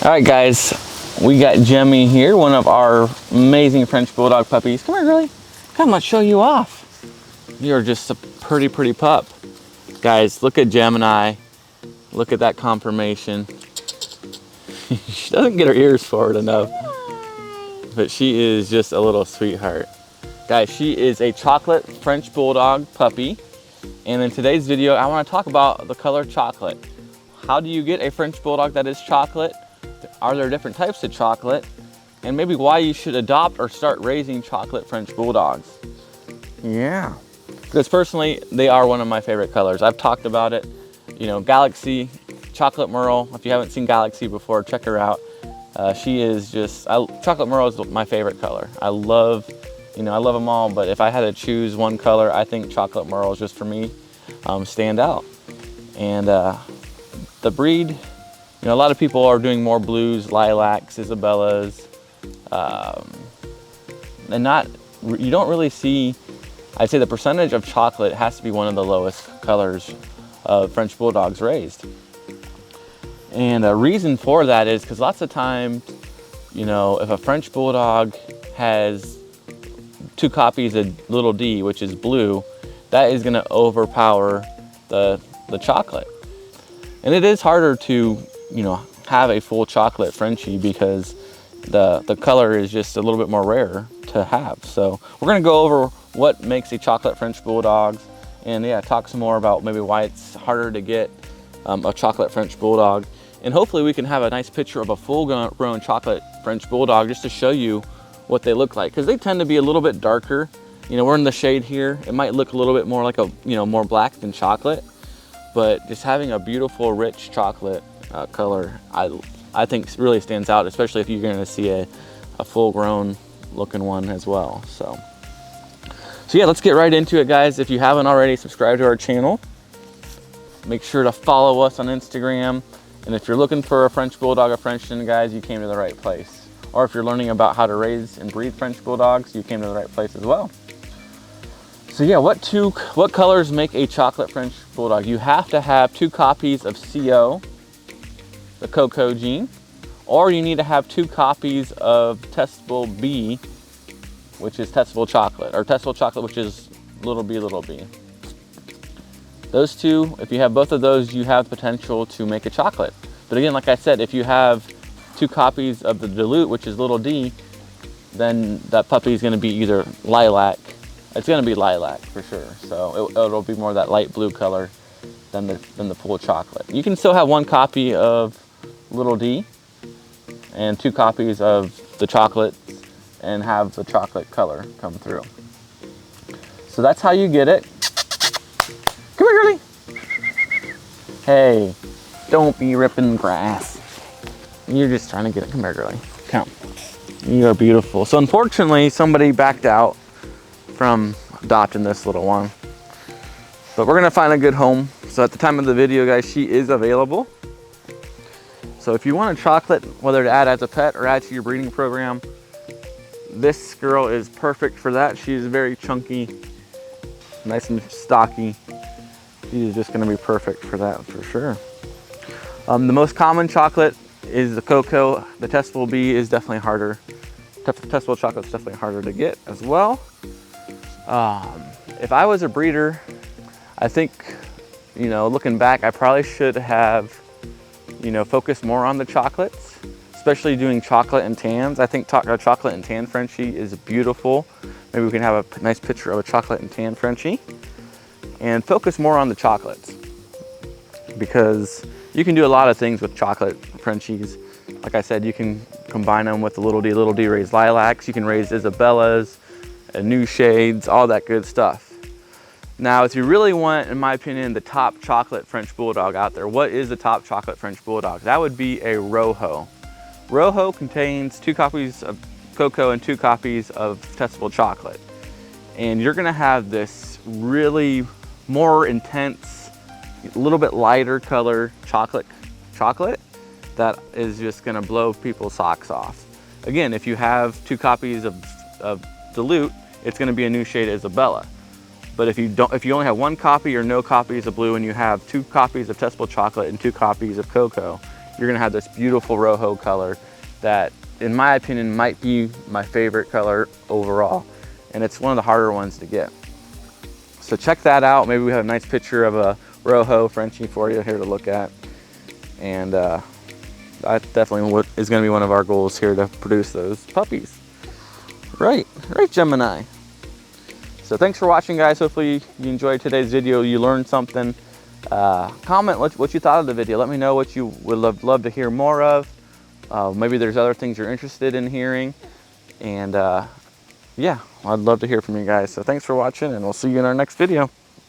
All right, guys, we got Jemmy here, one of our amazing French Bulldog puppies. Come here, girlie. Come, let's show you off. You're just a pretty pup. Guys, look at Gemini. Look at that conformation. She doesn't get her ears forward enough, but she is just a little sweetheart. Guys, she is a chocolate French Bulldog puppy. And in today's video, I want to talk about the color chocolate. How do you get a French Bulldog that is chocolate? Are there different types of chocolate? And maybe why you should adopt or start raising chocolate French Bulldogs. Yeah. Because personally, they are one of my favorite colors. I've talked about it. You know, Galaxy, Chocolate Merle. If you haven't seen Galaxy before, check her out. She is just, Chocolate Merle is my favorite color. I love them all, but if I had to choose one color, I think Chocolate Merle is just for me, stand out. And the breed, you know, a lot of people are doing more blues, lilacs, Isabellas, and you don't really see, I'd say the percentage of chocolate has to be one of the lowest colors of French Bulldogs raised. And a reason for that is because lots of times, you know, if a French Bulldog has 2 copies of Little D, which is blue, that is gonna overpower the chocolate. And it is harder to, you know, have a full chocolate Frenchie because the color is just a little bit more rare to have. So we're gonna go over what makes a chocolate French Bulldog, and yeah, talk some more about maybe why it's harder to get a chocolate French Bulldog. And hopefully we can have a nice picture of a full-grown chocolate French Bulldog just to show you what they look like, because they tend to be a little bit darker. You know, we're in the shade here. It might look a little bit more like a, you know, more black than chocolate, but just having a beautiful, rich chocolate color, I think really stands out, especially if you're going to see a full-grown looking one as well. So yeah, let's get right into it, guys. If you haven't already, subscribe to our channel. Make sure to follow us on Instagram. And if you're looking for a French Bulldog or Frenchton, guys, you came to the right place. Or if you're learning about how to raise and breed French Bulldogs, you came to the right place as well. So yeah, what colors make a chocolate French Bulldog? You have to have 2 copies of CO, the cocoa gene, or you need to have 2 copies of testable B, which is testable chocolate, or testable chocolate, which is little b. Those 2, if you have both of those, you have potential to make a chocolate. But again, like I said, if you have 2 copies of the dilute, which is little d, then that puppy is going to be either lilac. It's going to be lilac for sure. So it'll be more that light blue color than the full chocolate. You can still have 1 copy of little d and 2 copies of the chocolate and have the chocolate color come through. So that's how you get it. Come here, girlie. Hey, don't be ripping grass. You're just trying to get it. Come here, girlie. Come. You are beautiful. So unfortunately, somebody backed out from adopting this little one. But we're gonna find a good home. So at the time of the video, guys, she is available. So if you want a chocolate, whether to add as a pet or add to your breeding program, this girl is perfect for that. She is very chunky, nice and stocky. She is just gonna be perfect for that for sure. The most common chocolate is the cocoa. The testable B is definitely harder. Testable chocolate is definitely harder to get as well. If I was a breeder, I think, you know, looking back, I probably should have, you know, focused more on the chocolates, especially doing chocolate and tans. I think a chocolate and tan Frenchie is beautiful. Maybe we can have a nice picture of a chocolate and tan Frenchie and focus more on the chocolates, because you can do a lot of things with chocolate Frenchies. Like I said, you can combine them with the little D raised lilacs. You can raise Isabellas, new shades, all that good stuff. Now, if you really want, in my opinion, the top chocolate French Bulldog out there, what is the top chocolate French Bulldog? That would be a Rojo. Rojo contains 2 copies of cocoa and 2 copies of testable chocolate. And you're gonna have this really more intense, a little bit lighter color chocolate that is just gonna blow people's socks off. Again, if you have 2 copies of dilute, it's gonna be a new shade Isabella. But if you only have 1 copy or no copies of blue and you have 2 copies of testable chocolate and 2 copies of cocoa, you're gonna have this beautiful Rojo color that, in my opinion, might be my favorite color overall. And it's one of the harder ones to get. So check that out. Maybe we have a nice picture of a Rojo Frenchie for you here to look at. And that definitely is gonna be one of our goals here, to produce those puppies. Right, Gemini. So thanks for watching, guys. Hopefully you enjoyed today's video. You learned something. Comment what you thought of the video. Let me know what you would love to hear more of. Maybe there's other things you're interested in hearing. And yeah, I'd love to hear from you guys. So thanks for watching, and we'll see you in our next video.